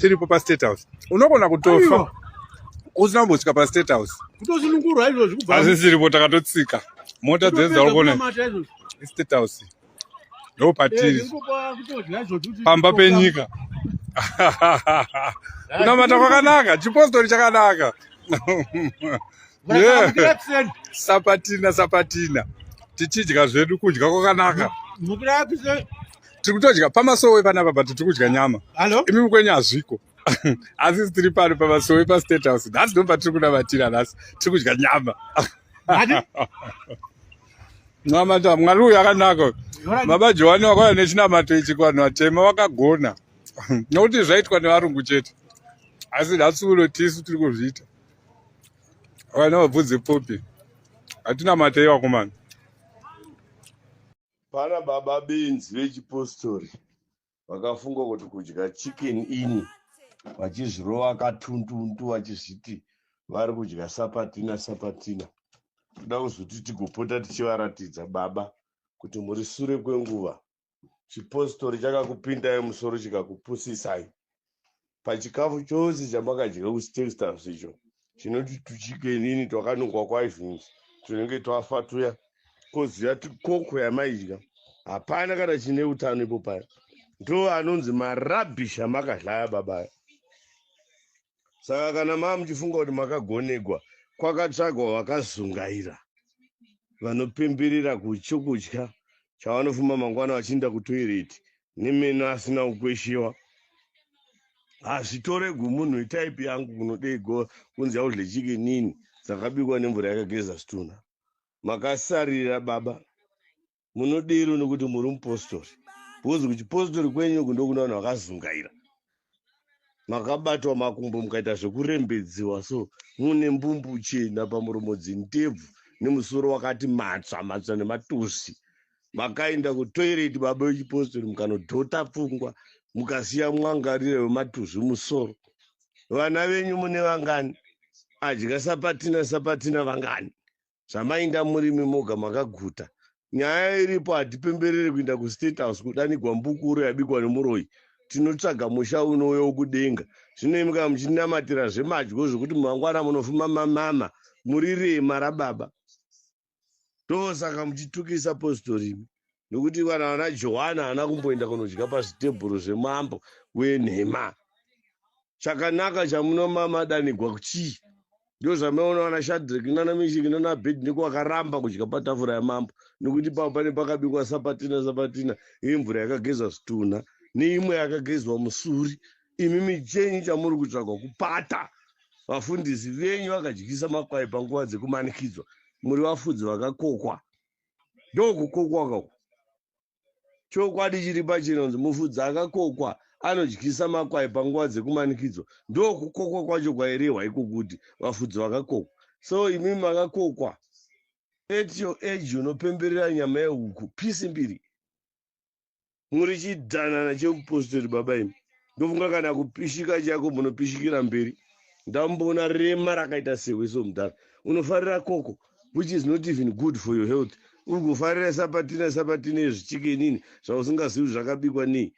tiripo paState House. Unogona kutofa usina kumbosvika paState House. Asi tiripo takatotsika. Mota dzese dzarikona iState House. Ndo patiri. Pamba penyika. Kunamata kwakanaka, chipostori chakanaka. Sapatina. Tichidya zvedu kudya kwakanaka. Tiri kutodya pamasowe panapa but tiri kudya nyama. Imi mukwenyu hazviko. Asi tiri pano pamasowe paState House. Nhasi ndo patiri kunamatira nhasi. Tiri kudya nyama. Mwamata Mwari uyu akanaka. Baba Johani wakauya nechinamato ichi kuvanhu vatema vakagona. Nokuti zvaitwa nevarungu chete. Asi nhasi uno tisu tiri kuzviita. Vana vabvudze popi. Hatina matei wakomana. Pana baba benzi vechipostori vakafunga kuti kudya chicken ini vachizvirova katuntuntu vachizviti vari kudya sapatina. Toda kuzoti tigopota tichivaratidza baba kuti muri sure kwenguva chipostori chakakupindai musoro chikakupusisai pachikafu chose chamakadya kuState House icho chinoti tuchicken ini twakanungwa kwaizvonzi tunenge twafa tuya koziya koko yamaidya hapana kana chine utano ipo paya ndo anonzi marabhishi amakadlaya babaya. Saka kana muchifunga kuti makagonegwa kwakatsvagwa vakazungaira vanopemberera kuchokudya chavanofuma mangwana vachienda kutoireti nemeno asina kukweshewa. Hazvitoregu munhu itaipi yangu kunodego kunzi yaudle chicken ini dzakabikwa nemvura yakageza stuna. Makasarira baba munodero nokuti muri mupostori bhozi kuchipostori kwenyu kundokuna vanhu vakazungaira makabatwa makumbo mukaita zvekurembedziwa so mune mbumbu chena pamuromo dzindebvu nemusoro wakati matsva nematusi. Makaenda kutoireti baba vechipostori mukanodhota pfungwa mukasiya mwangarire wematuzi musoro. Vana venyu mune vangani adya sapatina vangani zvamainda murimi moga makaguta. Nyaya iripo hatipemberere kuenda kuState House kudanigwa mbukuru yabikwa nemuroyi. Tinotsvaga musha unouya wokudenga. Zvino imi kana muchinamatira zvemadyo zvokuti mangwana munofuma mamama muri rema rababa. Ndosaka muchitukisa postori imi nokuti vana Johana haana kumboenda kunodya pazvitebhuru zvemambo wenhema. Chakanaka chamunomamadanigwa kuchii ndio zvamaona vana Shadrach nana Meshaki nana Abednego vakaramba kudya patafura yamambo nokuti papo pane pakabikwa sapatina imvura yakagezwa zvitunha neimwe yakagezwa musuri. Imi michenyu chamuri kutsvagwa kupata. Vafundisi venyu vakadyisa makwai panguva dzekumanikidzwa muri vafudzi vakakokwa. Ndokukokwa kako chokwadi chiri pachinonzi mufudzi akakokwa anodyisa makwai panguva dzekumanikidzwa. Ndokukokwa kwacho kwairehwa iko kuti vafudzi vakakokwa. So imi makakokwa at your age unopemberera nyama yehuku pisi mbiri muri chidhanana chemupostori baba imi. Ndofunga kana kupishika chako munopishikira mberi. Ndamboona rema rakaita sewe somudhara unofarira koko which is not even good for your health. Uri kufarira sapatina izvi chicken ini zvausingazivi zvakabikwa nei.